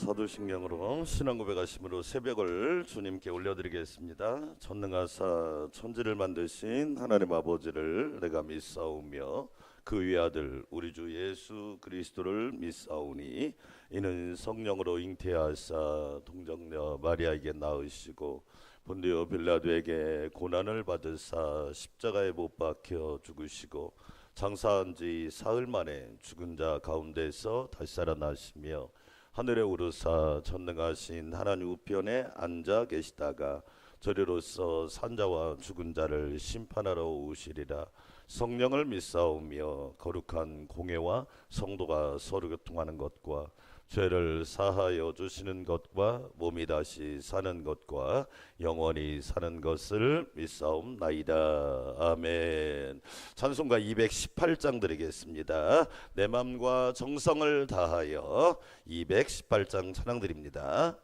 사도신경으로 신앙 고백하심으로 새벽을 주님께 올려드리겠습니다. 전능하사 천지를 만드신 하나님 아버지를 내가 믿사오며 그 외아들 우리 주 예수 그리스도를 믿사오니 이는 성령으로 잉태하사 동정녀 마리아에게 낳으시고 본디오 빌라도에게 고난을 받으사 십자가에 못 박혀 죽으시고 장사한 지 사흘 만에 죽은 자 가운데서 다시 살아나시며 하늘에 오르사 전능하신 하나님 우편에 앉아 계시다가 저리로서 산자와 죽은 자를 심판하러 오시리라. 성령을 믿사오며 거룩한 공회와 성도가 서로 교통하는 것과 죄를 사하여 주시는 것과 몸이 다시 사는 것과 영원히 사는 것을 믿사옵나이다. 아멘. 찬송가 218장 드리겠습니다. 내 맘과 정성을 다하여 218장 찬양 드립니다.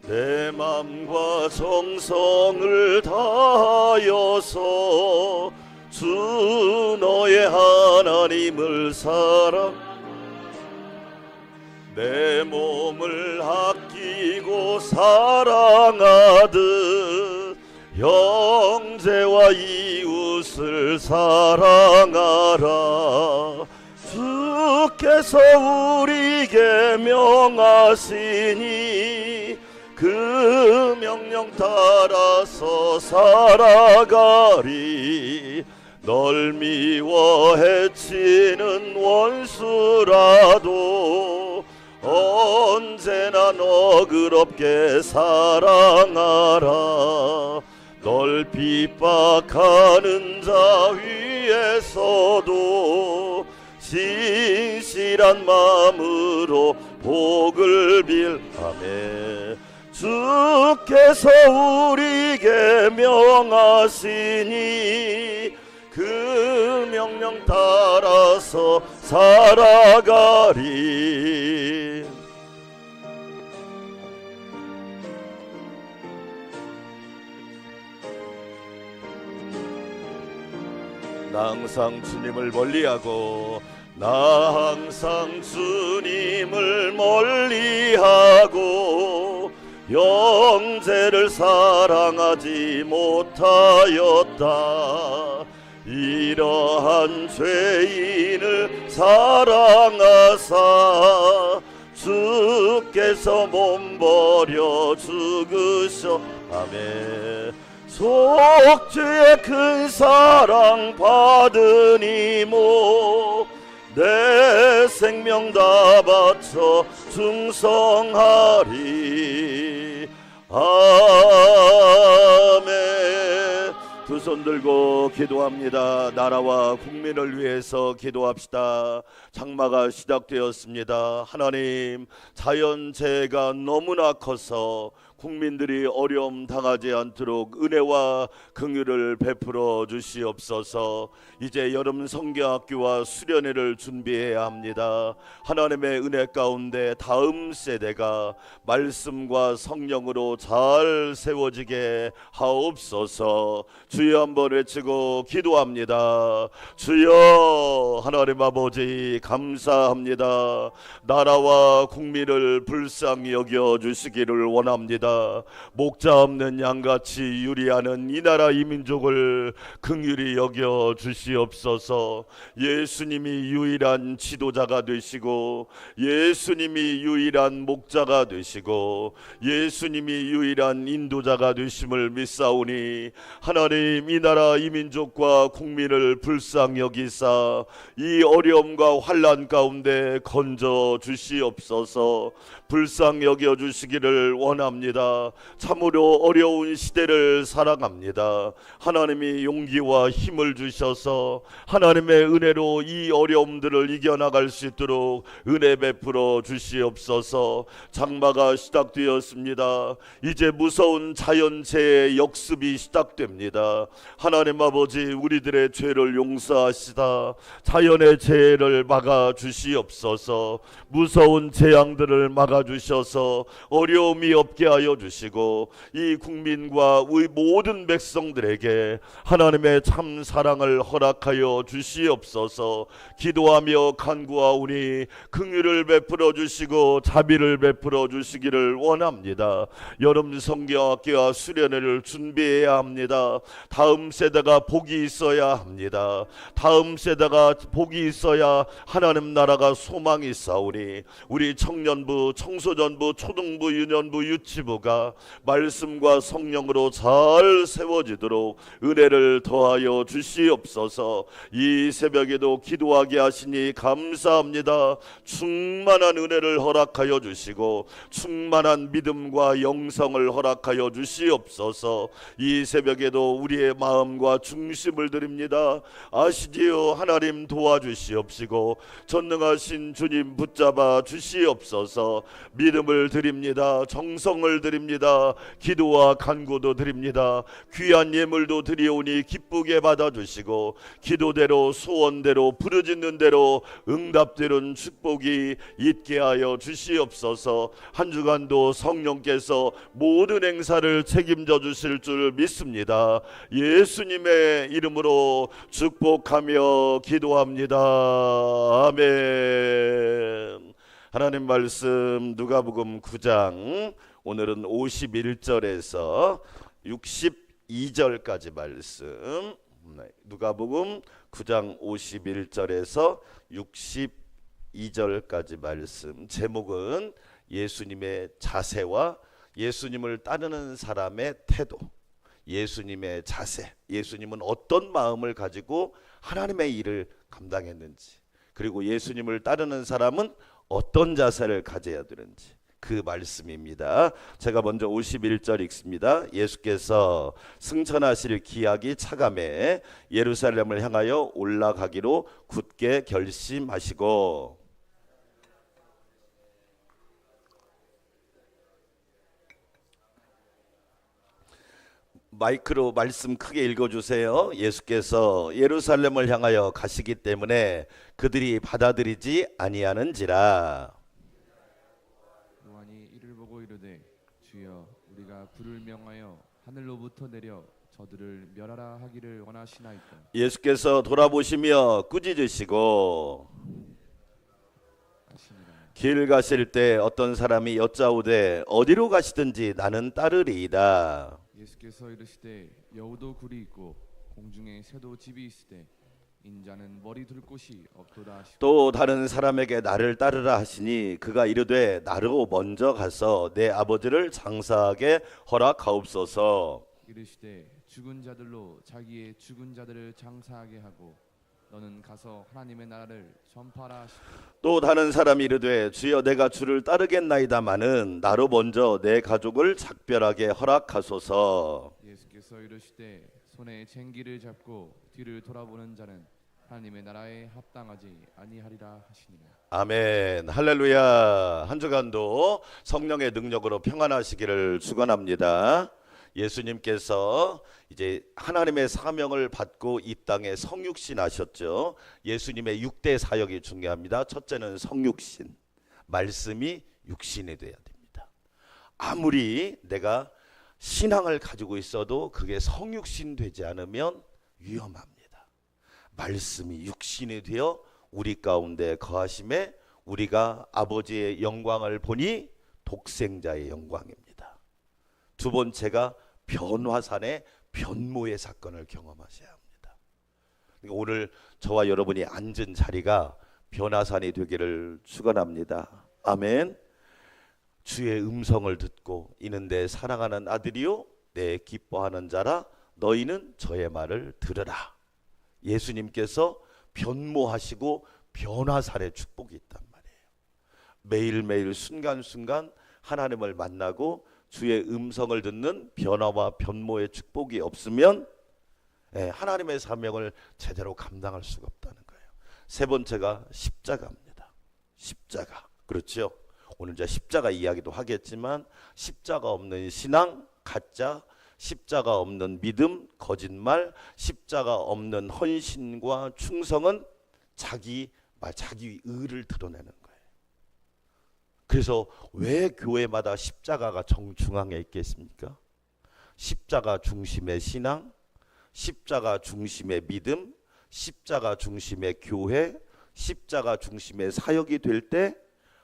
내 맘과 정성을 다하여서 주 너의 하나님을 사랑 내 몸을 아끼고 사랑하듯 형제와 이웃을 사랑하라. 주께서 우리에게 명하시니 그 명령 따라서 살아가리. 널 미워 해치는 원수라도 언제나 너그럽게 사랑하라. 널 핍박하는 자 위에서도 신실한 마음으로 복을 빌. 아멘. 주께서 우리에게 명하시니 그 명령 따라서 살아가리. 나 항상 주님을 멀리하고 나 항상 주님을 멀리하고 형제를 사랑하지 못하였다. 이러한 죄인을 사랑하사 주께서 몸버려 죽으셔. 아멘. 속죄의 큰 사랑 받으니모 내 생명 다 바쳐 충성하리. 아멘. 두 손 들고 기도합니다. 나라와 국민을 위해서 기도합시다. 장마가 시작되었습니다. 하나님, 자연재해가 너무나 커서 국민들이 어려움 당하지 않도록 은혜와 긍휼을 베풀어 주시옵소서. 이제 여름 성경학교와 수련회를 준비해야 합니다. 하나님의 은혜 가운데 다음 세대가 말씀과 성령으로 잘 세워지게 하옵소서. 주여 한번 외치고 기도합니다. 주여, 하나님 아버지 감사합니다. 나라와 국민을 불쌍히 여겨 주시기를 원합니다. 목자 없는 양같이 유리하는 이 나라 이 민족을 긍휼히 여겨 주시옵소서. 예수님이 유일한 지도자가 되시고 예수님이 유일한 목자가 되시고 예수님이 유일한 인도자가 되심을 믿사오니 하나님, 이 나라 이 민족과 국민을 불쌍히 여기사 이 어려움과 환난 가운데 건져 주시옵소서. 불쌍히 여겨 주시기를 원합니다. 참으로 어려운 시대를 살아갑니다. 하나님이 용기와 힘을 주셔서 하나님의 은혜로 이 어려움들을 이겨나갈 수 있도록 은혜 베풀어 주시옵소서. 장마가 시작되었습니다. 이제 무서운 자연재해의 역습이 시작됩니다. 하나님 아버지, 우리들의 죄를 용서하시다 자연의 재해를 막아 주시옵소서. 무서운 재앙들을 막아 주셔서 어려움이 없게 하여 허락하여 주시고 이 국민과 우리 모든 백성들에게 하나님의 참 사랑을 허락하여 주시옵소서. 기도하며 간구하오니 긍휼을 베풀어 주시고 자비를 베풀어 주시기를 원합니다. 여름 성경학교와 수련회를 준비해야 합니다. 다음 세대가 복이 있어야 합니다. 다음 세대가 복이 있어야 하나님 나라가 소망이 있사오니 우리 청년부, 청소년부, 초등부, 유년부, 유치부가 말씀과 성령으로 잘 세워지도록 은혜를 더하여 주시옵소서. 이 새벽에도 기도하게 하시니 감사합니다. 충만한 은혜를 허락하여 주시고 충만한 믿음과 영성을 허락하여 주시옵소서. 이 새벽에도 우리의 마음과 중심을 드립니다. 아시지요? 하나님 도와주시옵시고 전능하신 주님 붙잡아 주시옵소서. 믿음을 드립니다. 정성을 드립니다. 기도와 간구도 드립니다. 귀한 예물도 드리오니 기쁘게 받아주시고 기도대로 소원대로 부르짖는 대로 응답되는 축복이 있게 하여 주시옵소서. 한 주간도 성령께서 모든 행사를 책임져 주실 줄 믿습니다. 예수님의 이름으로 축복하며 기도합니다. 아멘. 하나님 말씀 누가복음 9장 오늘은 51절에서 62절까지 말씀. 누가복음 9장 51절에서 62절까지 말씀. 제목은 예수님의 자세와 예수님을 따르는 사람의 태도. 예수님의 자세, 예수님은 어떤 마음을 가지고 하나님의 일을 감당했는지, 그리고 예수님을 따르는 사람은 어떤 자세를 가져야 되는지 그 말씀입니다. 제가 먼저 51절 읽습니다. 예수께서 승천하실 기약이 차감해 예루살렘을 향하여 올라가기로 굳게 결심하시고. 마이크로 말씀 크게 읽어주세요. 예수께서 예루살렘을 향하여 가시기 때문에 그들이 받아들이지 아니하는지라. 요한이 이를 보고 이르되 주여 우리가 불을 명하여 하늘로부터 내려 저들을 멸하라 하기를 원하시나이까. 예수께서 돌아보시며 꾸짖으시고 길 가실 때 어떤 사람이 여짜오되 어디로 가시든지 나는 따르리이다. 예수께서 이르시되 여우도 굴이 있고 공중에 새도 집이 있으되 인자는 머리 둘 곳이 없도다 하시고. 또 다른 사람에게 나를 따르라 하시니 그가 이르되 나로 먼저 가서 내 아버지를 장사하게 허락하옵소서. 이르시되 죽은 자들로 자기의 죽은 자들을 장사하게 하고 너는 가서 하나님의 나라를 전파하라 하시고. 또 다른 사람이 이르되 주여 내가 주를 따르겠나이다마는 나로 먼저 내 가족을 작별하게 허락하소서. 예수께서 이르시되 손에 쟁기를 잡고 뒤를 돌아보는 자는 하나님의 나라에 합당하지 아니하리라 하시니라. 아멘. 할렐루야. 한 주간도 성령의 능력으로 평안하시기를 축원합니다. 예수님께서 이제 하나님의 사명을 받고 이 땅에 성육신 하셨죠. 예수님의 6대 사역이 중요합니다. 첫째는 성육신. 말씀이 육신이 돼야 됩니다. 아무리 내가 신앙을 가지고 있어도 그게 성육신 되지 않으면 위험합니다. 말씀이 육신이 되어 우리 가운데 거하심에 우리가 아버지의 영광을 보니 독생자의 영광입니다. 두 번째가 변화산의 변모의 사건을 경험하셔야 합니다. 오늘 저와 여러분이 앉은 자리가 변화산이 되기를 축원합니다. 아멘. 주의 음성을 듣고 이는 내 사랑하는 아들이요 내 기뻐하는 자라 너희는 저의 말을 들으라. 예수님께서 변모하시고 변화산의 축복이 있단 말이에요. 매일매일 순간순간 하나님을 만나고 주의 음성을 듣는 변화와 변모의 축복이 없으면 하나님의 사명을 제대로 감당할 수가 없다는 거예요. 세 번째가 십자가입니다. 십자가. 그렇죠? 오늘 이제 십자가 이야기도 하겠지만 십자가 없는 신앙, 가짜, 십자가 없는 믿음, 거짓말, 십자가 없는 헌신과 충성은 자기 의를 드러내는 거예요. 그래서 왜 교회마다 십자가가 정중앙에 있겠습니까? 십자가 중심의 신앙, 십자가 중심의 믿음, 십자가 중심의 교회, 십자가 중심의 사역이 될 때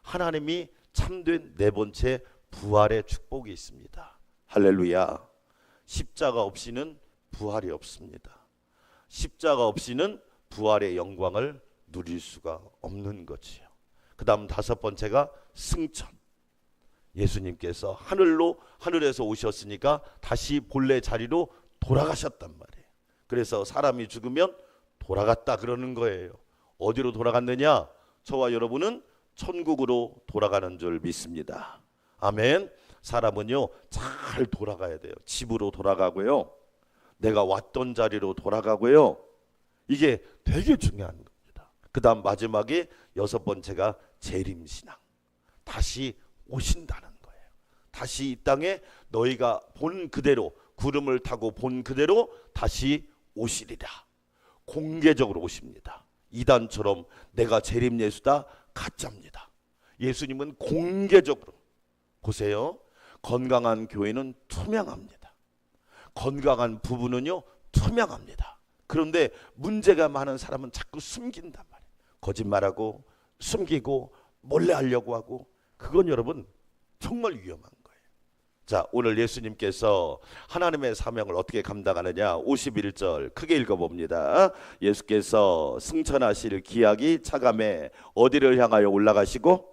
하나님이 참된 네 번째 부활의 축복이 있습니다. 할렐루야. 십자가 없이는 부활이 없습니다. 십자가 없이는 부활의 영광을 누릴 수가 없는 거지요. 그 다음 다섯 번째가 승천. 예수님께서 하늘에서 오셨으니까 다시 본래 자리로 돌아가셨단 말이에요. 그래서 사람이 죽으면 돌아갔다 그러는 거예요. 어디로 돌아갔느냐? 저와 여러분은 천국으로 돌아가는 줄 믿습니다. 아멘. 사람은요 잘 돌아가야 돼요. 집으로 돌아가고요, 내가 왔던 자리로 돌아가고요. 이게 되게 중요한 겁니다. 그 다음 마지막에 여섯 번째가 재림신앙. 다시 오신다는 거예요. 다시 이 땅에 너희가 본 그대로, 구름을 타고 본 그대로 다시 오시리라. 공개적으로 오십니다. 이단처럼 내가 재림 예수다, 가짜입니다. 예수님은 공개적으로. 보세요. 건강한 교회는 투명합니다. 건강한 부부는요 투명합니다. 그런데 문제가 많은 사람은 자꾸 숨긴단 말이에요. 거짓말하고 숨기고 몰래 하려고 하고, 그건 여러분 정말 위험한 거예요. 자, 오늘 예수님께서 하나님의 사명을 어떻게 감당하느냐, 51절 크게 읽어봅니다. 예수께서 승천하실 기약이 차감해 어디를 향하여 올라가시고,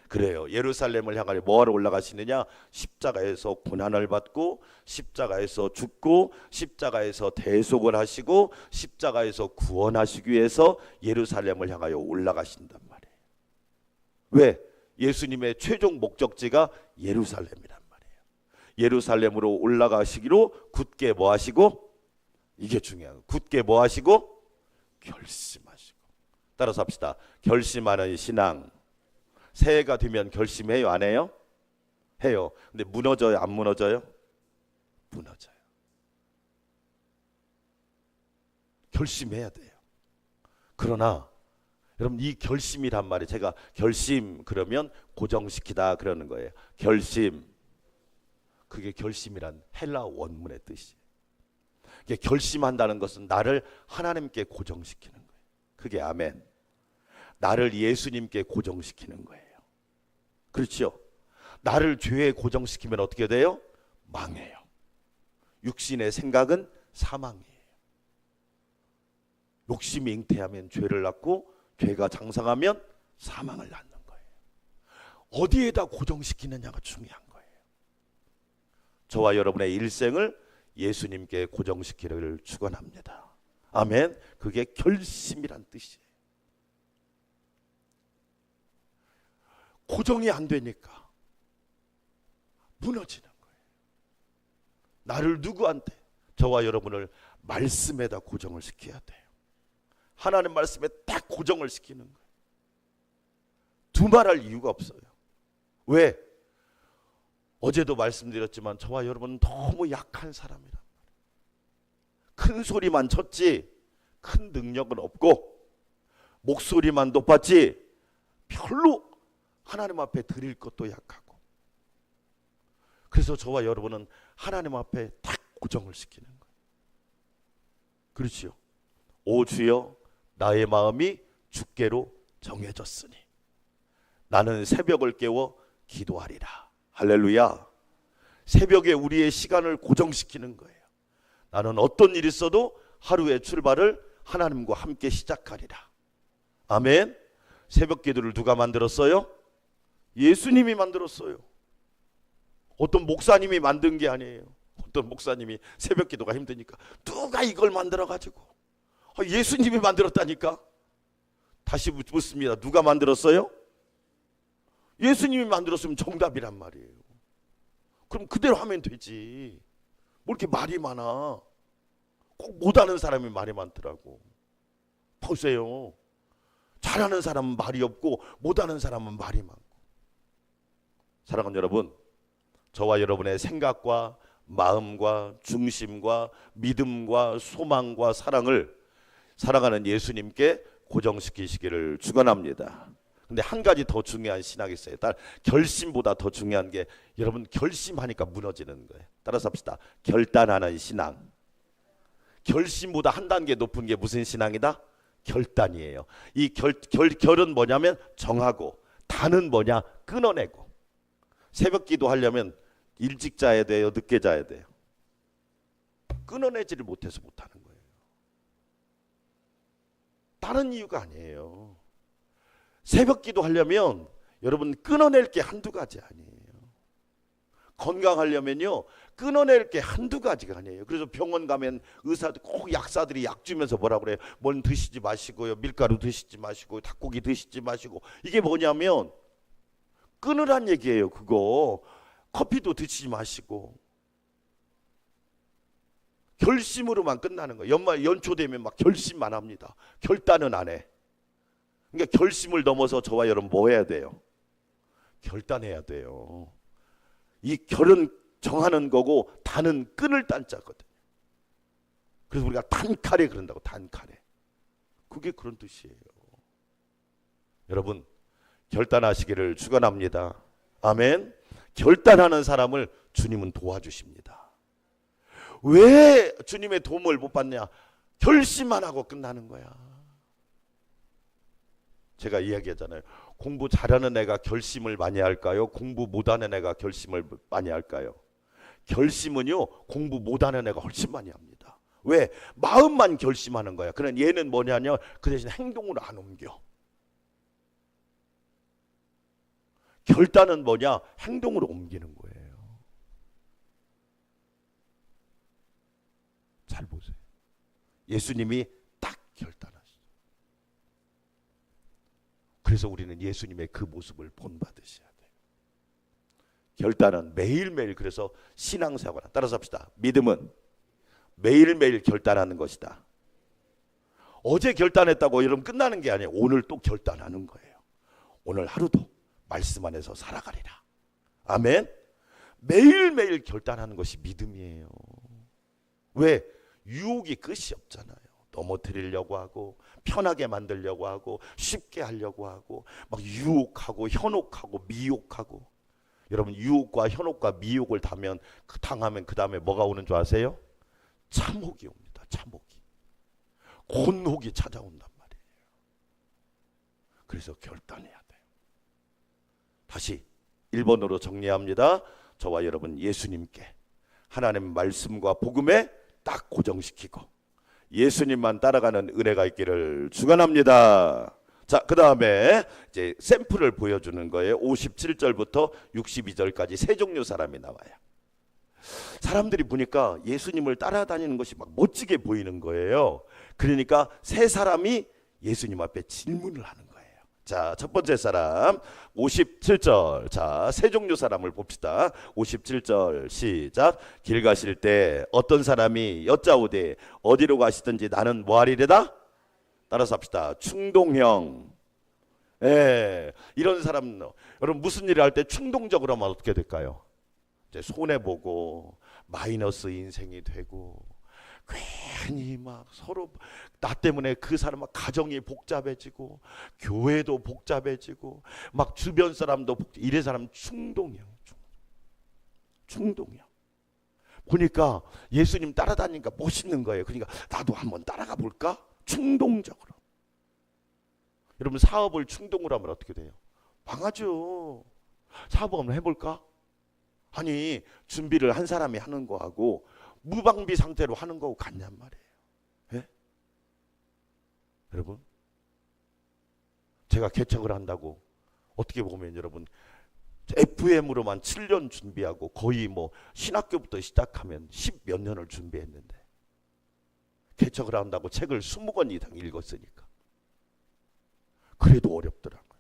그래요, 예루살렘을 향하여 뭐하러 올라가시느냐, 십자가에서 고난을 받고 십자가에서 죽고 십자가에서 대속을 하시고 십자가에서 구원하시기 위해서 예루살렘을 향하여 올라가신단 말이에요. 왜? 예수님의 최종 목적지가 예루살렘이란 말이에요. 예루살렘으로 올라가시기로 굳게 뭐 하시고, 이게 중요한 거예요. 굳게 뭐 하시고? 결심하시고. 따라서 합시다. 결심하는 신앙. 새해가 되면 결심해요, 안 해요? 해요. 근데 무너져요, 안 무너져요? 무너져요. 결심해야 돼요. 그러나 여러분, 이 결심이란 말이, 제가 결심 그러면 고정시키다 그러는 거예요. 결심, 그게 결심이란 헬라 원문의 뜻이에요. 이게 결심한다는 것은 나를 하나님께 고정시키는 거예요. 그게 아멘. 나를 예수님께 고정시키는 거예요. 그렇죠? 나를 죄에 고정시키면 어떻게 돼요? 망해요. 육신의 생각은 사망이에요. 욕심이 잉태하면 죄를 낳고, 죄가 장성하면 사망을 낳는 거예요. 어디에다 고정시키느냐가 중요한 거예요. 저와 여러분의 일생을 예수님께 고정시키기를 축원합니다. 아멘. 그게 결심이란 뜻이에요. 고정이 안 되니까 무너지는 거예요. 나를 누구한테? 저와 여러분을 말씀에다 고정을 시켜야 돼요. 하나님 말씀에 딱 고정을 시키는 거예요. 두말할 이유가 없어요. 왜? 어제도 말씀드렸지만 저와 여러분은 너무 약한 사람이란 말이에요. 큰 소리만 쳤지 큰 능력은 없고, 목소리만 높았지 별로 하나님 앞에 드릴 것도 약하고. 그래서 저와 여러분은 하나님 앞에 딱 고정을 시키는 거예요. 그렇지요? 오 주여, 나의 마음이 주께로 정해졌으니 나는 새벽을 깨워 기도하리라. 할렐루야. 새벽에 우리의 시간을 고정시키는 거예요. 나는 어떤 일이 있어도 하루의 출발을 하나님과 함께 시작하리라. 아멘. 새벽 기도를 누가 만들었어요? 예수님이 만들었어요. 어떤 목사님이 만든 게 아니에요. 어떤 목사님이 새벽 기도가 힘드니까 누가 이걸 만들어가지고, 예수님이 만들었다니까. 다시 묻습니다. 누가 만들었어요? 예수님이 만들었으면 정답이란 말이에요. 그럼 그대로 하면 되지. 뭐 이렇게 말이 많아. 꼭 못하는 사람이 말이 많더라고. 보세요. 잘하는 사람은 말이 없고 못하는 사람은 말이 많고. 사랑하는 여러분, 저와 여러분의 생각과 마음과 중심과 믿음과 소망과 사랑을 사랑하는 예수님께 고정시키시기를 축원합니다. 근데 한 가지 더 중요한 신학이 있어요. 결심보다 더 중요한 게 여러분 결심하니까 무너지는 거예요. 따라서 합시다. 결단하는 신앙. 결심보다 한 단계 높은 게 무슨 신앙이다? 결단이에요. 이 결은 뭐냐면 정하고, 단은 뭐냐? 끊어내고. 새벽 기도하려면 일찍 자야 돼요? 늦게 자야 돼요? 끊어내지를 못해서 못하는 거예요. 다른 이유가 아니에요. 새벽 기도하려면 여러분 끊어낼 게 한두 가지 아니에요. 건강하려면요 끊어낼 게 한두 가지가 아니에요. 그래서 병원 가면 의사들 꼭 약사들이 약 주면서 뭐라 그래요? 뭔 드시지 마시고요, 밀가루 드시지 마시고, 닭고기 드시지 마시고. 이게 뭐냐면 끊으란 얘기예요. 그거 커피도 드시지 마시고. 결심으로만 끝나는 거예요. 연초 되면 막 결심만 합니다. 결단은 안 해. 그러니까 결심을 넘어서 저와 여러분 뭐 해야 돼요? 결단해야 돼요. 이 결은 정하는 거고 단은 끊을 단자거든요. 그래서 우리가 단칼에 그런다고. 단칼에. 그게 그런 뜻이에요. 여러분 결단하시기를 축원합니다. 아멘. 결단하는 사람을 주님은 도와주십니다. 왜 주님의 도움을 못 받냐? 결심만 하고 끝나는 거야. 제가 이야기하잖아요. 공부 잘하는 애가 결심을 많이 할까요? 공부 못하는 애가 결심을 많이 할까요? 결심은요 공부 못하는 애가 훨씬 많이 합니다. 왜? 마음만 결심하는 거야. 그러나 얘는 뭐냐면 그 대신 행동으로 안 옮겨. 결단은 뭐냐? 행동으로 옮기는 거예요. 잘 보세요. 예수님이 딱 결단하시죠. 그래서 우리는 예수님의 그 모습을 본받으셔야 돼요. 결단은 매일매일. 그래서 신앙생활 따라서 합시다. 믿음은 매일매일 결단하는 것이다. 어제 결단했다고 여러분 끝나는 게 아니에요. 오늘 또 결단하는 거예요. 오늘 하루도 말씀 안에서 살아가리라. 아멘. 매일매일 결단하는 것이 믿음이에요. 왜? 유혹이 끝이 없잖아요. 넘어뜨리려고 하고 편하게 만들려고 하고 쉽게 하려고 하고 막 유혹하고 현혹하고 미혹하고. 여러분 유혹과 현혹과 미혹을 당하면 그 다음에 뭐가 오는 줄 아세요? 참혹이 옵니다. 참혹이. 곤혹이 찾아온단 말이에요. 그래서 결단해야 돼요. 다시 1번으로 정리합니다. 저와 여러분 예수님께 하나님의 말씀과 복음에 딱 고정시키고 예수님만 따라가는 은혜가 있기를 축원합니다. 자, 그 다음에 이제 샘플을 보여주는 거예요. 57절부터 62절까지 세 종류 사람이 나와요. 사람들이 보니까 예수님을 따라다니는 것이 막 멋지게 보이는 거예요. 그러니까 세 사람이 예수님 앞에 질문을 하는 거예요. 자, 첫 번째 사람 57절. 자, 세 종류 사람을 봅시다. 57절 시작. 길 가실 때 어떤 사람이 여짜오되 어디로 가시든지 나는 뭐하리래다? 따라서 합시다. 충동형. 예, 이런 사람 여러분 무슨 일을 할 때 충동적으로 하면 어떻게 될까요? 이제 손해보고 마이너스 인생이 되고 괜히 막 서로 나 때문에 그 사람 가정이 복잡해지고 교회도 복잡해지고 막 주변 사람도 이래 사람 충동이야. 충동이야. 보니까 예수님 따라다니니까 멋있는 거예요. 그러니까 나도 한번 따라가 볼까? 충동적으로. 여러분 사업을 충동으로 하면 어떻게 돼요? 망하죠. 사업 한번 해볼까? 아니 준비를 한 사람이 하는 거하고 무방비 상태로 하는 거하고 같냔 말이에요. 예? 여러분 제가 개척을 한다고 어떻게 보면 여러분 FM으로만 7년 준비하고 거의 뭐 신학교부터 시작하면 10몇 년을 준비했는데 개척을 한다고 책을 20권 이상 읽었으니까 그래도 어렵더라고요.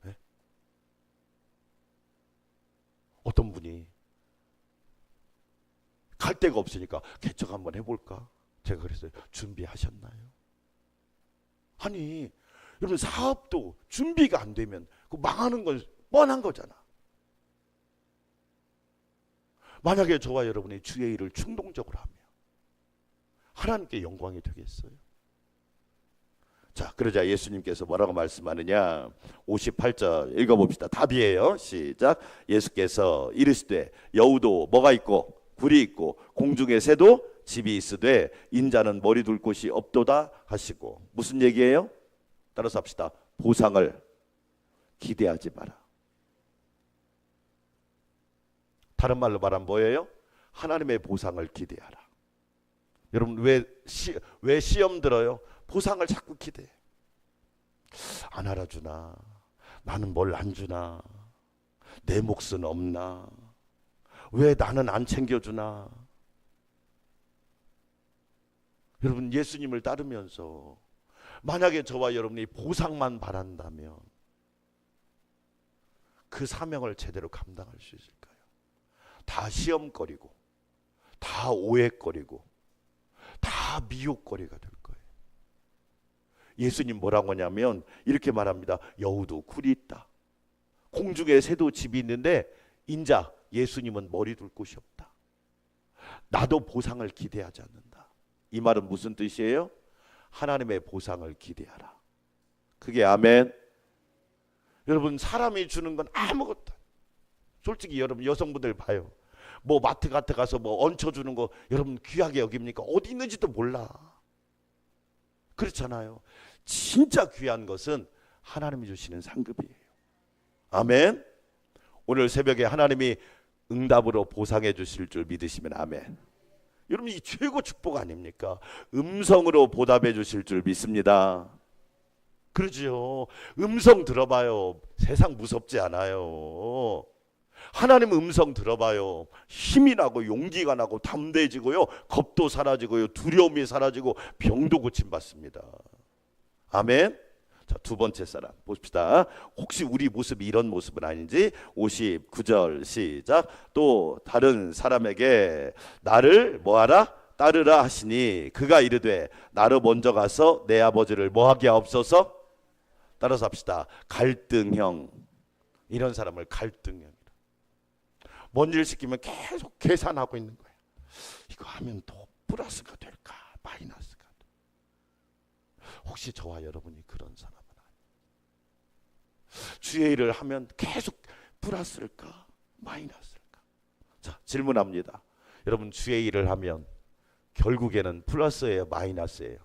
네? 어떤 분이 갈 데가 없으니까 개척 한번 해볼까? 제가 그랬어요. 준비하셨나요? 아니 여러분 사업도 준비가 안 되면 그 망하는 건 뻔한 거잖아. 만약에 저와 여러분이 주의 일을 충동적으로 하면 하나님께 영광이 되겠어요? 자, 그러자 예수님께서 뭐라고 말씀하느냐? 58절 읽어봅시다. 답이에요. 시작. 예수께서 이르시되 여우도 뭐가 있고 굴이 있고 공중의 새도 집이 있으되 인자는 머리 둘 곳이 없도다 하시고. 무슨 얘기예요? 따라서 합시다. 보상을 기대하지 마라. 다른 말로 말하면 뭐예요? 하나님의 보상을 기대하라. 여러분 왜 시험 들어요? 보상을 자꾸 기대해. 안 알아주나? 나는 뭘 안 주나? 내 몫은 없나? 왜 나는 안 챙겨주나? 여러분 예수님을 따르면서 만약에 저와 여러분이 보상만 바란다면 그 사명을 제대로 감당할 수 있을까요? 다 시험거리고 다 오해거리고 다 미혹거리가 될 거예요. 예수님 뭐라고 하냐면 이렇게 말합니다. 여우도 굴이 있다. 공중에 새도 집이 있는데 인자 예수님은 머리 둘 곳이 없다. 나도 보상을 기대하지 않는다. 이 말은 무슨 뜻이에요? 하나님의 보상을 기대하라. 그게 아멘. 여러분 사람이 주는 건 아무것도. 솔직히 여러분 여성분들 봐요. 뭐 마트 같은 가서 뭐 얹혀주는 거 여러분 귀하게 여깁니까? 어디 있는지도 몰라. 그렇잖아요. 진짜 귀한 것은 하나님이 주시는 상급이에요. 아멘. 오늘 새벽에 하나님이 응답으로 보상해 주실 줄 믿으시면 아멘. 여러분 이 최고 축복 아닙니까? 음성으로 보답해 주실 줄 믿습니다. 그러지요. 음성 들어봐요. 세상 무섭지 않아요. 하나님 음성 들어봐요. 힘이 나고 용기가 나고 담대해지고요. 겁도 사라지고요. 두려움이 사라지고 병도 고침받습니다. 아멘. 자, 두 번째 사람 봅시다. 혹시 우리 모습이 이런 모습은 아닌지. 59절 시작. 또 다른 사람에게 나를 뭐하라? 따르라 하시니 그가 이르되 나로 먼저 가서 내 아버지를 뭐하게 하옵소서. 따라서 합시다. 갈등형. 이런 사람을 갈등형. 뭔 일 시키면 계속 계산하고 있는 거예요. 이거 하면 더 플러스가 될까 마이너스가 될까. 혹시 저와 여러분이 그런 사람은 아니에요. 주의 일을 하면 계속 플러스일까 마이너스일까. 자, 질문합니다. 여러분 주의 일을 하면 결국에는 플러스예요 마이너스예요?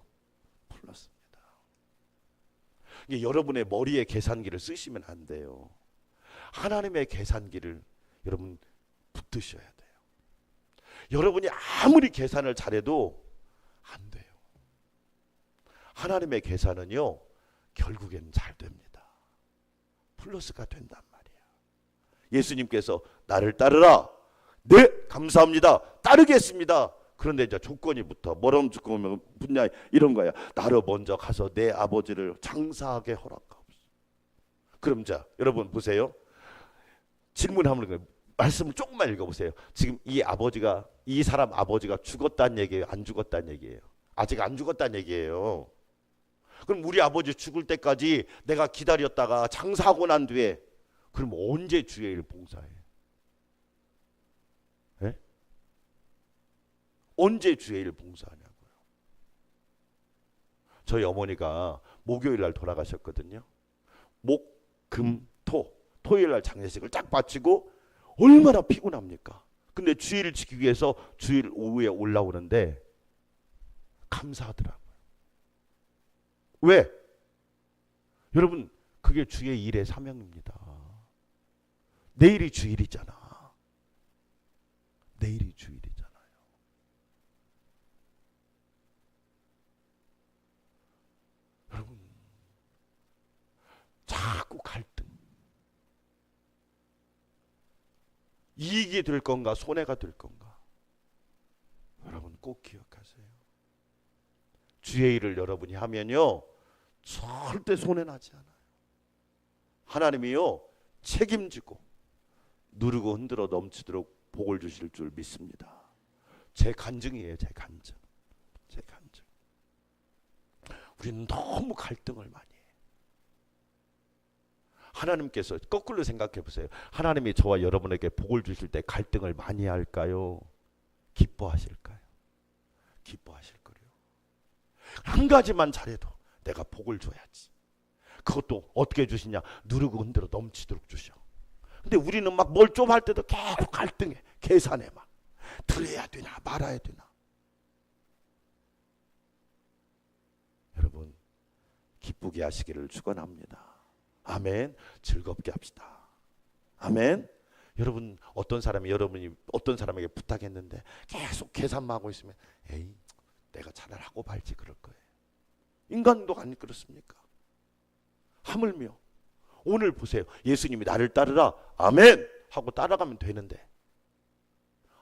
플러스입니다. 이게 여러분의 머리에 계산기를 쓰시면 안 돼요. 하나님의 계산기를 여러분 붙드셔야 돼요. 여러분이 아무리 계산을 잘해도 안 돼요. 하나님의 계산은요 결국엔 잘 됩니다. 플러스가 된단 말이에요. 예수님께서 나를 따르라. 네 감사합니다. 따르겠습니다. 그런데 이제 조건이 붙어. 뭐라고 조건이 붙냐 이런 거야. 나로 먼저 가서 내 아버지를 장사하게 허락하옵소서. 그럼 자 여러분 보세요. 질문하면 말씀을 조금만 읽어보세요. 지금 이 아버지가 이 사람 아버지가 죽었다는 얘기예요? 안 죽었다는 얘기예요? 아직 안 죽었다는 얘기예요. 그럼 우리 아버지 죽을 때까지 내가 기다렸다가 장사하고 난 뒤에 그럼 언제 주의 일 봉사해? 네? 언제 주의 일 봉사하냐고요. 저희 어머니가 목요일 날 돌아가셨거든요. 목, 금, 토. 토요일 날 장례식을 딱 마치고 얼마나 피곤합니까? 근데 주일을 지키기 위해서 주일 오후에 올라오는데 감사하더라고요. 왜? 여러분 그게 주의 일의 사명입니다. 내일이 주일이잖아. 내일이 주일이잖아요. 여러분 자꾸 갈등. 이익이 될 건가 손해가 될 건가. 여러분 꼭 기억하세요. 주의 일을 여러분이 하면요 절대 손해나지 않아요. 하나님이요 책임지고 누르고 흔들어 넘치도록 복을 주실 줄 믿습니다. 제 간증이에요. 제 간증. 제 간증. 우리는 너무 갈등을 많이 해요. 하나님께서 거꾸로 생각해 보세요. 하나님이 저와 여러분에게 복을 주실 때 갈등을 많이 할까요? 기뻐하실까요? 기뻐하실 거예요. 한 가지만 잘해도 내가 복을 줘야지. 그것도 어떻게 주시냐? 누르고 흔들어 넘치도록 주셔. 근데 우리는 막 뭘 좀 할 때도 계속 갈등해. 계산해 막. 드려야 되나 말아야 되나. 여러분 기쁘게 하시기를 축원합니다. 아멘. 즐겁게 합시다. 아멘. 여러분 어떤 사람이 여러분이 어떤 사람에게 부탁했는데 계속 계산만 하고 있으면 에이 내가 잘하고 말지 그럴 거예요. 인간도 안 그렇습니까? 하물며 오늘 보세요. 예수님이 나를 따르라 아멘 하고 따라가면 되는데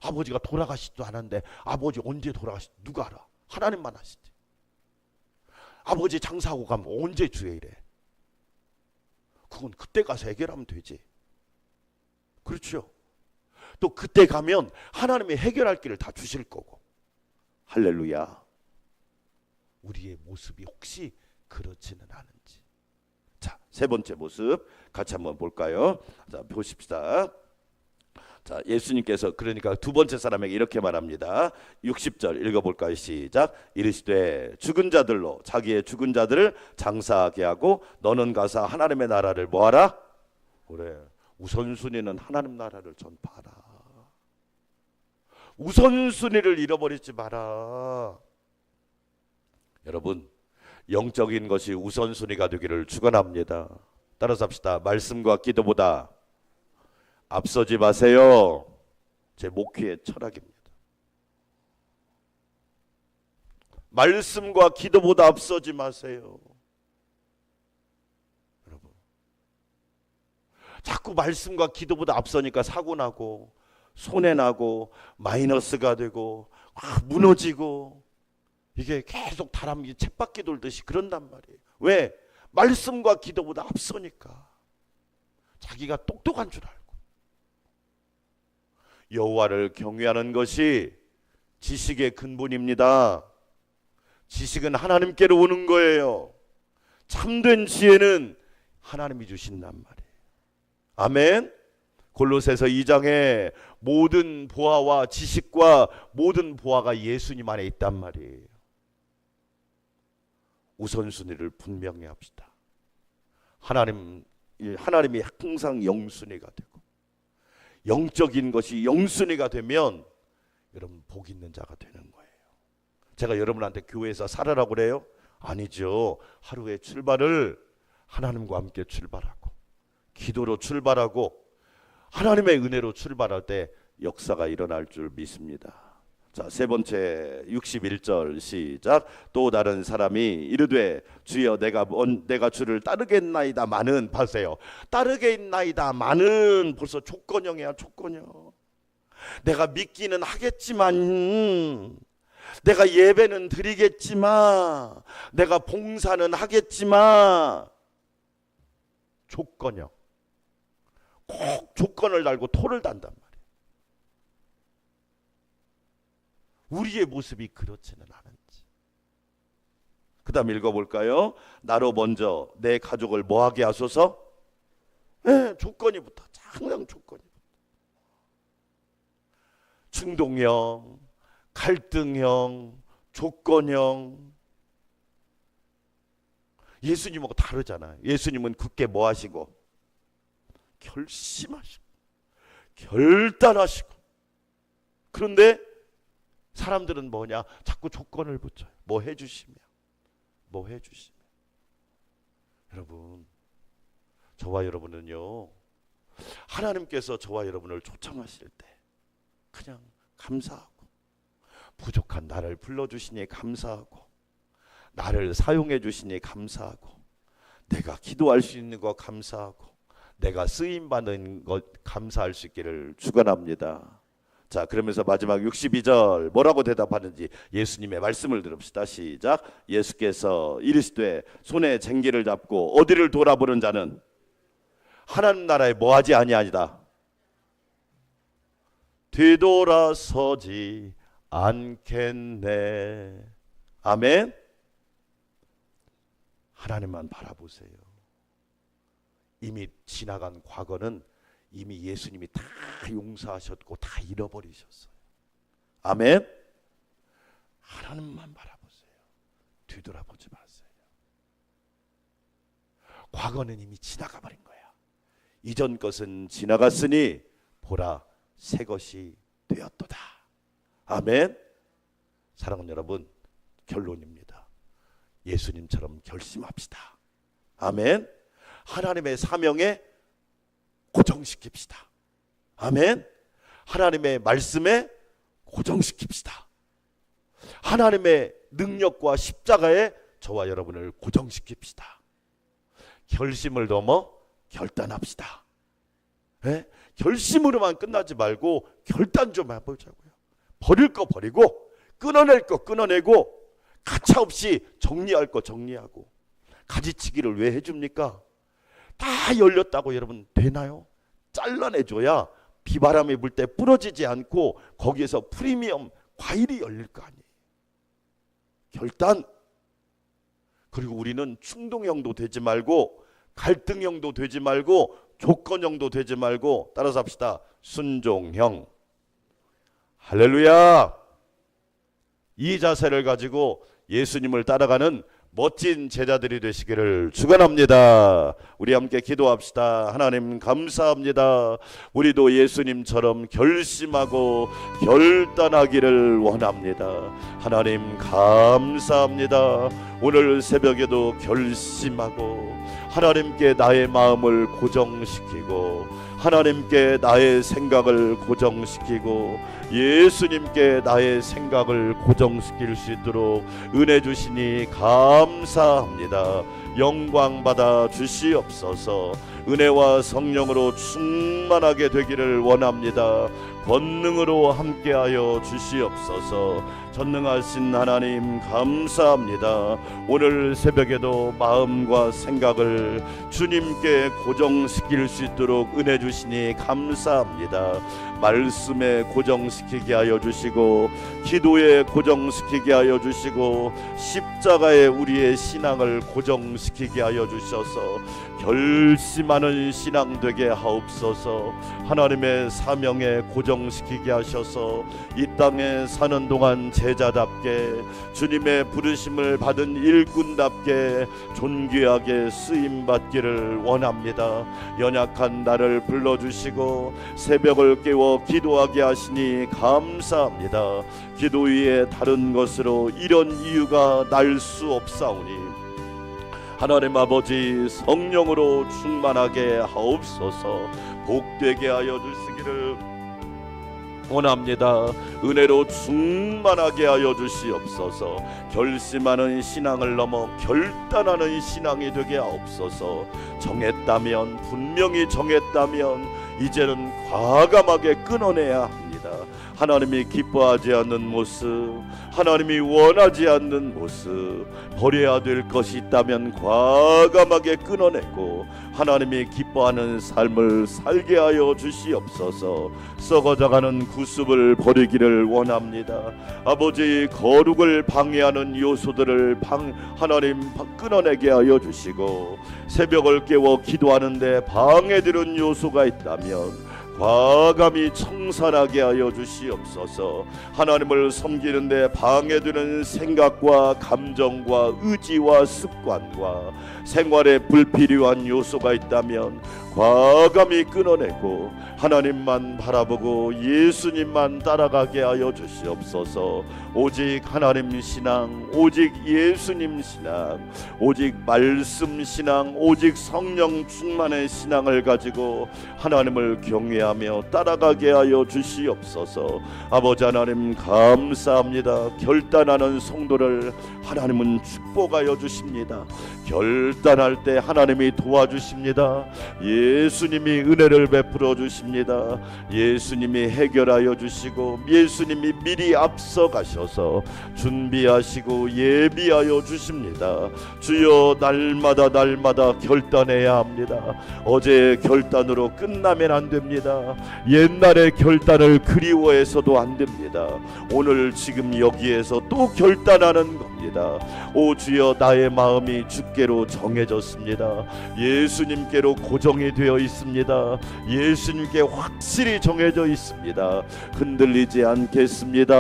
아버지가 돌아가시지도 않았는데 아버지 언제 돌아가실지 누가 알아? 하나님만 아시지. 아버지 장사하고 가면 언제 주일에? 그건 그때 가서 해결하면 되지. 그렇죠? 또 그때 가면 하나님이 해결할 길을 다 주실 거고. 할렐루야. 우리의 모습이 혹시 그렇지는 않은지. 자, 세 번째 모습 같이 한번 볼까요? 자, 보십시다. 자, 예수님께서 그러니까 두 번째 사람에게 이렇게 말합니다. 60절 읽어볼까요? 시작. 이르시되 죽은 자들로 자기의 죽은 자들을 장사하게 하고 너는 가서 하나님의 나라를 뭐하라? 그래. 우선순위는 하나님 나라를 전파하라. 우선순위를 잃어버리지 마라. 여러분 영적인 것이 우선순위가 되기를 축원합니다. 따라서 합시다. 말씀과 기도보다 앞서지 마세요. 제 목회의 철학입니다. 말씀과 기도보다 앞서지 마세요. 여러분 자꾸 말씀과 기도보다 앞서니까 사고나고 손해나고 마이너스가 되고 무너지고 이게 계속 다람쥐 쳇바퀴 돌듯이 그런단 말이에요. 왜? 말씀과 기도보다 앞서니까. 자기가 똑똑한 줄 알고. 여호와를 경외하는 것이 지식의 근본입니다. 지식은 하나님께로 오는 거예요. 참된 지혜는 하나님이 주신단 말이에요. 아멘. 골로새서 2장에 모든 보화와 지식과 모든 보화가 예수님 안에 있단 말이에요. 우선순위를 분명히 합시다. 하나님이 항상 영순위가 되고 영적인 것이 영순위가 되면 여러분 복 있는 자가 되는 거예요. 제가 여러분한테 교회에서 살아라고 그래요? 아니죠. 하루의 출발을 하나님과 함께 출발하고 기도로 출발하고 하나님의 은혜로 출발할 때 역사가 일어날 줄 믿습니다. 자, 세 번째 61절 시작. 또 다른 사람이 이르되 주여 내가 주를 따르겠나이다 마는 봐세요. 따르겠나이다 마는 벌써 조건형이야. 조건형. 내가 믿기는 하겠지만 내가 예배는 드리겠지만 내가 봉사는 하겠지만 조건형. 꼭 조건을 달고 토를 단단 말이에요. 우리의 모습이 그렇지는 않은지. 그 다음 읽어볼까요? 나로 먼저 내 가족을 뭐하게 하소서? 네, 조건이 붙어. 항상 조건이 붙어. 충동형, 갈등형, 조건형. 예수님하고 다르잖아요. 예수님은 굳게 뭐 하시고? 결심하시고 결단하시고. 그런데 사람들은 뭐냐? 자꾸 조건을 붙여요. 뭐 해주시면. 여러분 저와 여러분은요 하나님께서 저와 여러분을 초청하실 때 그냥 감사하고 부족한 나를 불러주시니 감사하고 나를 사용해 주시니 감사하고 내가 기도할 수 있는 것 감사하고 내가 쓰임받는 것 감사할 수 있기를 축원합니다. 자, 그러면서 마지막 62절 뭐라고 대답하는지 예수님의 말씀을 들읍시다. 시작. 예수께서 이르시되 손에 쟁기를 잡고 어디를 돌아보는 자는 하나님 나라에 뭐하지 아니하니라. 뒤돌아서지 않겠네. 아멘. 하나님만 바라보세요. 이미 지나간 과거는 이미 예수님이 다 용서하셨고 다 잃어버리셨어요. 아멘. 하나님만 바라보세요. 뒤돌아보지 마세요. 과거는 이미 지나가 버린 거야. 이전 것은 지나갔으니 보라 새 것이 되었도다. 아멘. 사랑하는 여러분, 결론입니다. 예수님처럼 결심합시다. 아멘. 하나님의 사명에 고정시킵시다. 아멘. 하나님의 말씀에 고정시킵시다. 하나님의 능력과 십자가에 저와 여러분을 고정시킵시다. 결심을 넘어 결단합시다. 네? 결심으로만 끝나지 말고 결단 좀 해보자고요. 버릴 거 버리고, 끊어낼 거 끊어내고, 가차없이 정리할 거 정리하고. 가지치기를 왜 해줍니까? 다 열렸다고 여러분 되나요? 잘라내줘야 비바람이 불 때 부러지지 않고 거기에서 프리미엄 과일이 열릴 거 아니에요. 결단. 그리고 우리는 충동형도 되지 말고, 갈등형도 되지 말고, 조건형도 되지 말고, 따라서 합시다. 순종형. 할렐루야. 이 자세를 가지고 예수님을 따라가는 멋진 제자들이 되시기를 축원합니다. 우리 함께 기도합시다. 하나님 감사합니다. 우리도 예수님처럼 결심하고 결단하기를 원합니다. 하나님 감사합니다. 오늘 새벽에도 결심하고 하나님께 나의 마음을 고정시키고 하나님께 나의 생각을 고정시키고 예수님께 나의 생각을 고정시킬 수 있도록 은혜 주시니 감사합니다. 영광 받아 주시옵소서. 은혜와 성령으로 충만하게 되기를 원합니다. 권능으로 함께하여 주시옵소서. 전능하신 하나님 감사합니다. 오늘 새벽에도 마음과 생각을 주님께 고정시킬 수 있도록 은혜 주시니 감사합니다. 말씀에 고정시키게 하여 주시고 기도에 고정시키게 하여 주시고 십자가에 우리의 신앙을 고정시키게 하여 주셔서 결심하는 신앙 되게 하옵소서. 하나님의 사명에 고정시키게 하셔서 이 땅에 사는 동안 제자답게 주님의 부르심을 받은 일꾼답게 존귀하게 쓰임받기를 원합니다. 연약한 나를 불러주시고 새벽을 깨워 기도하게 하시니 감사합니다. 기도 위에 다른 것으로 이런 이유가 날 수 없사오니 하나님 아버지 성령으로 충만하게 하옵소서. 복되게 하여 주시기를 원합니다. 은혜로 충만하게 하여 주시옵소서. 결심하는 신앙을 넘어 결단하는 신앙이 되게 하옵소서. 정했다면, 분명히 정했다면 이제는 과감하게 끊어내야 합니다. 하나님이 기뻐하지 않는 모습, 하나님이 원하지 않는 모습, 버려야 될 것이 있다면 과감하게 끊어내고 하나님이 기뻐하는 삶을 살게 하여 주시옵소서. 썩어져가는 구습을 버리기를 원합니다. 아버지, 거룩을 방해하는 요소들을 하나님 끊어내게 하여 주시고 새벽을 깨워 기도하는데 방해되는 요소가 있다면 과감히 청산하게 하여 주시옵소서. 하나님을 섬기는데 방해되는 생각과 감정과 의지와 습관과 생활에 불필요한 요소가 있다면 과감히 끊어내고 하나님만 바라보고 예수님만 따라가게 하여 주시옵소서. 오직 하나님 신앙, 오직 예수님 신앙, 오직 말씀 신앙, 오직 성령 충만의 신앙을 가지고 하나님을 경외하며 따라가게 하여 주시옵소서. 아버지 하나님 감사합니다. 결단하는 성도를 하나님은 축복하여 주십니다. 결단할 때 하나님이 도와주십니다. 예수님이 은혜를 베풀어 주십니다. 예수님이 해결하여 주시고 예수님이 미리 앞서 가셔서 준비하시고 예비하여 주십니다. 주여, 날마다 결단해야 합니다. 어제의 결단으로 끝나면 안 됩니다. 됩니다. 옛날의 결단을 그리워해서도 안 됩니다. 오늘 지금 여기에서 또 결단하는 겁니다. 오 주여, 나의 마음이 주께로 정해졌습니다. 예수님께로 고정이 되어 있습니다. 예수님께 확실히 정해져 있습니다. 흔들리지 않겠습니다.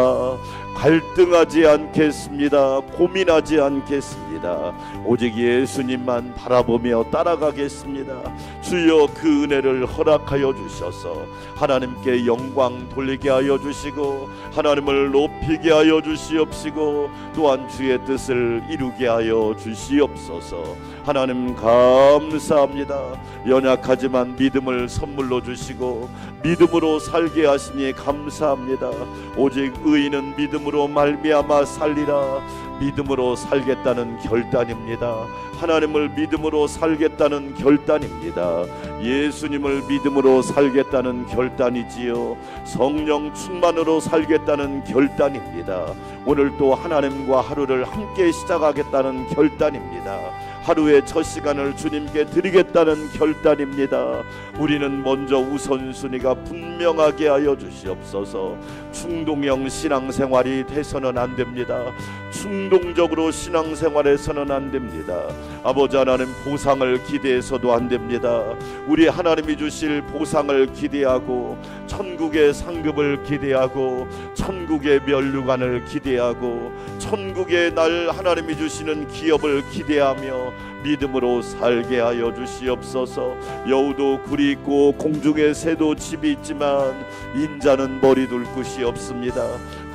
갈등하지 않겠습니다. 고민하지 않겠습니다. 오직 예수님만 바라보며 따라가겠습니다. 주여, 그 은혜를 허락하여 주셔서 하나님께 영광 돌리게 하여 주시고 하나님을 높이게 하여 주시옵시고 또한 주의 뜻을 이루게 하여 주시옵소서. 하나님 감사합니다. 연약하지만 믿음을 선물로 주시고 믿음으로 살게 하시니 감사합니다. 오직 의인은 믿음으로 말미암아 살리라. 믿음으로 살겠다는 결단입니다. 하나님을 믿음으로 살겠다는 결단입니다. 예수님을 믿음으로 살겠다는 결단이지요. 성령 충만으로 살겠다는 결단입니다. 오늘 또 하나님과 하루를 함께 시작하겠다는 결단입니다. 하루의 첫 시간을 주님께 드리겠다는 결단입니다. 우리는 먼저 우선순위가 분명하게 하여 주시옵소서. 충동형 신앙생활이 돼서는 안 됩니다. 충동적으로 신앙생활해서는 안 됩니다. 아버지 하나님, 보상을 기대해서도 안 됩니다. 우리 하나님이 주실 보상을 기대하고 천국의 상급을 기대하고 천국의 면류관을 기대하고 천국의 날 하나님이 주시는 기업을 기대하며 믿음으로 살게 하여 주시옵소서. 여우도 굴이 있고 공중의 새도 집이 있지만 인자는 머리 둘 곳이 없습니다.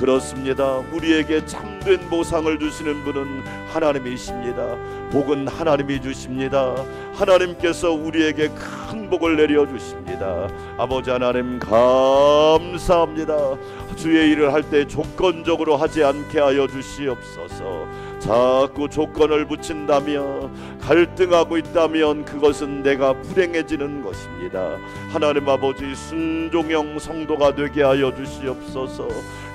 그렇습니다. 우리에게 참된 보상을 주시는 분은 하나님이십니다. 복은 하나님이 주십니다. 하나님께서 우리에게 큰 복을 내려 주십니다. 아버지 하나님 감사합니다. 주의 일을 할 때 조건적으로 하지 않게 하여 주시옵소서. 자꾸 조건을 붙인다며 갈등하고 있다면 그것은 내가 불행해지는 것입니다. 하나님 아버지, 순종형 성도가 되게 하여 주시옵소서.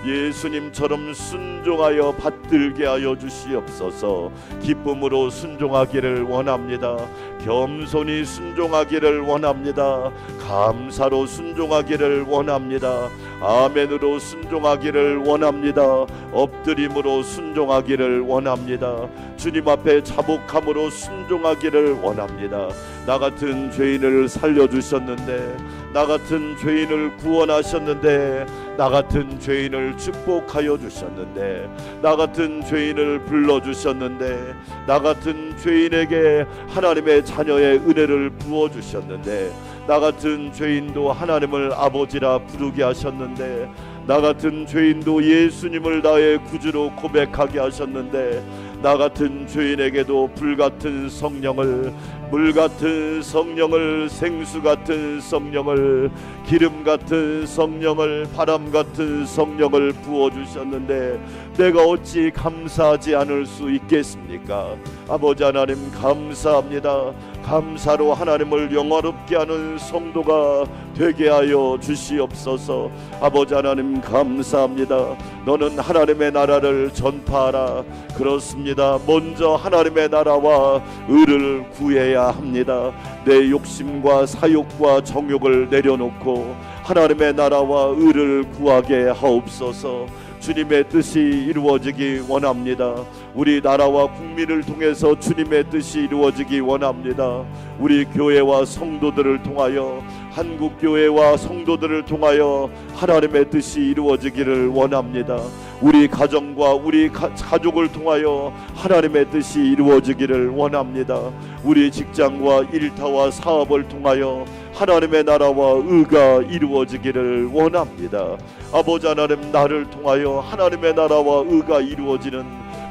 예수님처럼 순종하여 받들게 하여 주시옵소서. 기쁨으로 순종하기를 원합니다. 겸손히 순종하기를 원합니다. 감사로 순종하기를 원합니다. 아멘으로 순종하기를 원합니다. 엎드림으로 순종하기를 원합니다. 주님 앞에 자복함으로 순종하기를 원합니다. 나 같은 죄인을 살려주셨는데, 나 같은 죄인을 구원하셨는데, 나 같은 죄인을 축복하여 주셨는데, 나 같은 죄인을 불러주셨는데, 나 같은 죄인에게 하나님의 자녀의 은혜를 부어주셨는데, 나 같은 죄인도 하나님을 아버지라 부르게 하셨는데, 나 같은 죄인도 예수님을 나의 구주로 고백하게 하셨는데, 나 같은 죄인에게도 불같은 성령을, 물같은 성령을, 생수같은 성령을, 기름같은 성령을, 바람같은 성령을 부어주셨는데 내가 어찌 감사하지 않을 수 있겠습니까? 아버지 하나님 감사합니다. 감사로 하나님을 영화롭게 하는 성도가 되게 하여 주시옵소서. 아버지 하나님 감사합니다. 너는 하나님의 나라를 전파하라. 그렇습니다. 먼저 하나님의 나라와 의를 구해야 합니다. 내 욕심과 사욕과 정욕을 내려놓고 하나님의 나라와 의를 구하게 하옵소서. 주님의 뜻이 이루어지기 원합니다. 우리 나라와 국민을 통해서 주님의 뜻이 이루어지기 원합니다. 우리 교회와 성도들을 통하여, 한국교회와 성도들을 통하여 하나님의 뜻이 이루어지기를 원합니다. 우리 가정과 우리 가족을 통하여 하나님의 뜻이 이루어지기를 원합니다. 우리 직장과 일터와 사업을 통하여 하나님의 나라와 의가 이루어지기를 원합니다. 아버지 하나님, 나를 통하여 하나님의 나라와 의가 이루어지는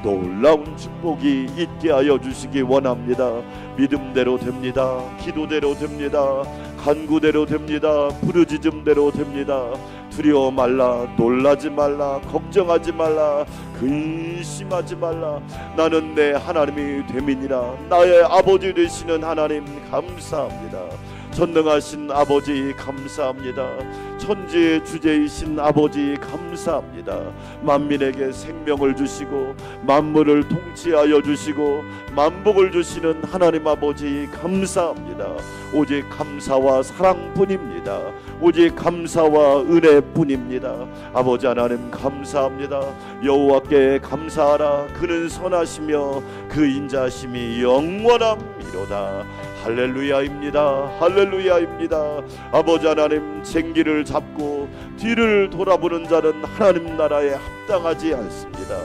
놀라운 축복이 있게 하여 주시기 원합니다. 믿음대로 됩니다. 기도대로 됩니다. 간구대로 됩니다. 부르짖음대로 됩니다. 두려워 말라, 놀라지 말라, 걱정하지 말라, 근심하지 말라. 나는 내 하나님이 됨이니라. 나의 아버지 되시는 하나님 감사합니다. 전능하신 아버지 감사합니다. 천지의 주제이신 아버지 감사합니다. 만민에게 생명을 주시고 만물을 통치하여 주시고 만복을 주시는 하나님 아버지 감사합니다. 오직 감사와 사랑뿐입니다. 오직 감사와 은혜뿐입니다. 아버지 하나님 감사합니다. 여호와께 감사하라. 그는 선하시며 그 인자심이 영원함이로다. 할렐루야입니다. 할렐루야입니다. 아버지 하나님, 쟁기를 잡고 뒤를 돌아보는 자는 하나님 나라에 합당하지 않습니다.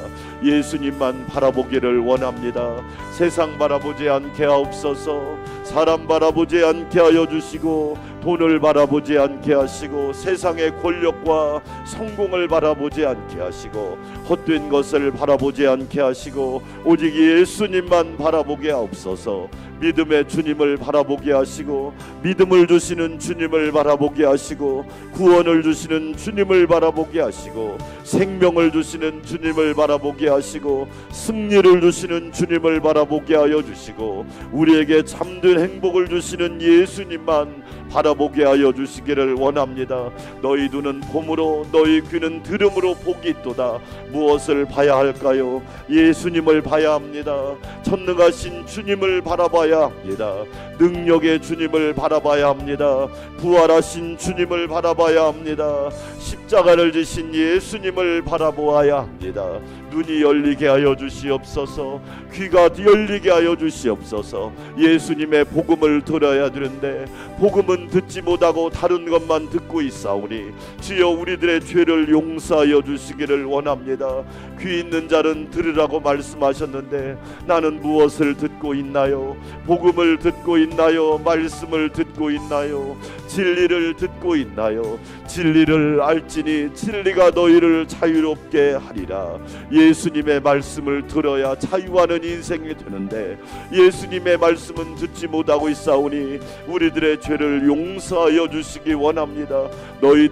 예수님만 바라보기를 원합니다. 세상 바라보지 않게 하옵소서. 사람 바라보지 않게 하여 주시고 돈을 바라보지 않게 하시고 세상의 권력과 성공을 바라보지 않게 하시고 헛된 것을 바라보지 않게 하시고 오직 예수님만 바라보게 하옵소서. 믿음의 주님을 바라보게 하시고 믿음을 주시는 주님을 바라보게 하시고 구원을 주시는 주님을 바라보게 하시고 생명을 주시는 주님을 바라보게 하시고 승리를 주시는 주님을 바라보게 하여 주시고 우리에게 참된 행복을 주시는 예수님만 바라보게 하여 주시기를 원합니다. 너희 눈은 봄으로 너희 귀는 들음으로 복이 있도다. 무엇을 봐야 할까요? 예수님을 봐야 합니다. 전능하신 주님을 바라봐야 합니다. 능력의 주님을 바라봐야 합니다. 부활하신 주님을 바라봐야 합니다. 십자가를 지신 예수님을 바라보아야 합니다. 눈이 열리게 하여 주시옵소서. 귀가 열리게 하여 주시옵소서. 예수님의 복음을 들어야 되는데 복음은 듣지 못하고 다른 것만 듣고 있사오니 주여 우리들의 죄를 용서하여 주시기를 원합니다. 귀 있는 자는 들으라고 말씀하셨는데 나는 무엇을 듣고 있나요? 복음을 듣고 있나요? 말씀을 듣고 있나요? 진리를 듣고 있나요? 진리를 알지니 진리가 너희를 자유롭게 하리라. 예수님의 말씀을 들어야 자유하는 인생이 되는데 예수님의 말씀은 듣지 못하고 있사오니 우리들의 죄를 용서하여 주시기 원합니다. 너희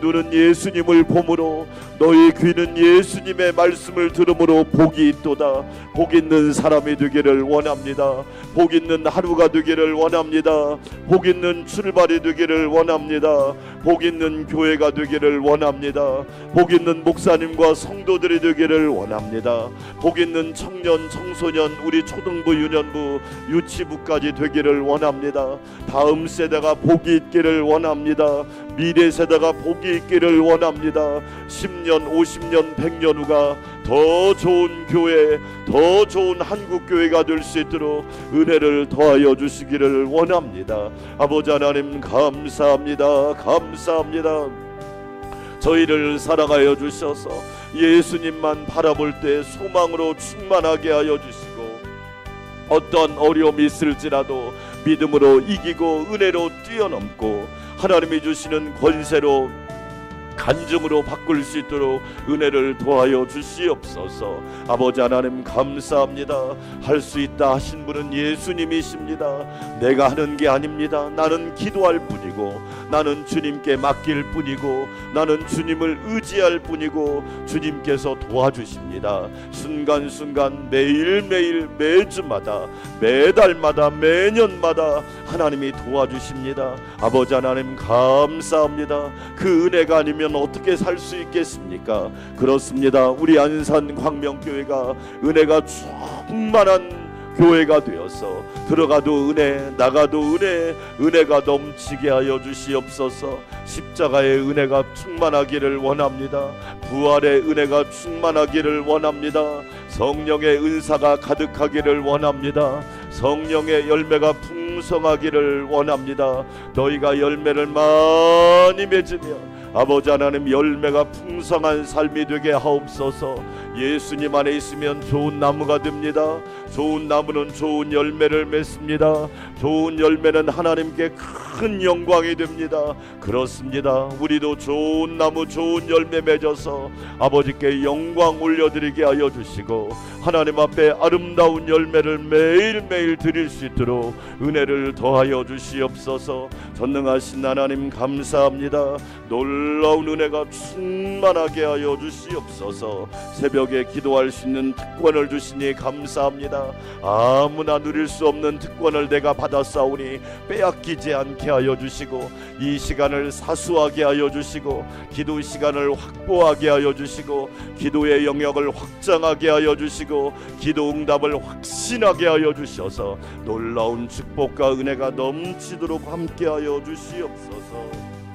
눈은 예수님을 보므로 너희 귀는 예수님의 말씀을 들음으로 복이 있도다. 복 있는 사람이 되기를 원합니다. 복 있는 하루가 되기를 원합니다. 복 있는 출발이 되기를 원합니다. 복 있는 교회가 되기를 원합니다. 복 있는 목사님과 성도들이 되기를 원합니다. 복 있는 청년, 청소년, 우리 초등부, 유년부, 유치부까지 되기를 원합니다. 다음 세대가 복이 있기를 원합니다. 미래 세대가 복이 있기를 원합니다. 10년, 50년, 100년 후가 더 좋은 교회, 더 좋은 한국교회가 될 수 있도록 은혜를 더하여 주시기를 원합니다. 아버지 하나님 감사합니다. 감사합니다. 저희를 사랑하여 주셔서 예수님만 바라볼 때 소망으로 충만하게 하여 주시고 어떤 어려움이 있을지라도 믿음으로 이기고 은혜로 뛰어넘고 하나님이 주시는 권세로 간증으로 바꿀 수 있도록 은혜를 도하여 주시옵소서. 아버지 하나님 감사합니다. 할 수 있다 하신 분은 예수님이십니다. 내가 하는 게 아닙니다. 나는 기도할 뿐이고 나는 주님께 맡길 뿐이고 나는 주님을 의지할 뿐이고 주님께서 도와주십니다. 순간순간 매일매일 매주마다 매달마다 매년마다 하나님이 도와주십니다. 아버지 하나님 감사합니다. 그 은혜가 아니면 어떻게 살 수 있겠습니까? 그렇습니다. 우리 안산 광명교회가 은혜가 충만한 교회가 되어서 들어가도 은혜 나가도 은혜 은혜가 넘치게 하여 주시옵소서. 십자가의 은혜가 충만하기를 원합니다. 부활의 은혜가 충만하기를 원합니다. 성령의 은사가 가득하기를 원합니다. 성령의 열매가 풍성하기를 원합니다. 너희가 열매를 많이 맺으며 아버지 하나님 열매가 풍성한 삶이 되게 하옵소서. 예수님 안에 있으면 좋은 나무가 됩니다. 좋은 나무는 좋은 열매를 맺습니다. 좋은 열매는 하나님께 큰 영광이 됩니다. 그렇습니다. 우리도 좋은 나무 좋은 열매 맺어서 아버지께 영광 올려드리게 하여 주시고 하나님 앞에 아름다운 열매를 매일매일 드릴 수 있도록 은혜를 더하여 주시옵소서. 전능하신 하나님 감사합니다. 놀라운 은혜가 충만하게 하여 주시옵소서. 새벽에 기도할 수 있는 특권을 주시니 감사합니다. 아무나 누릴 수 없는 특권을 내가 받았사오니 빼앗기지 않게 하여 주시고 이 시간을 사수하게 하여 주시고 기도 시간을 확보하게 하여 주시고 기도의 영역을 확장하게 하여 주시고 기도 응답을 확신하게 하여 주셔서 놀라운 축복과 은혜가 넘치도록 함께하여 주시옵소서.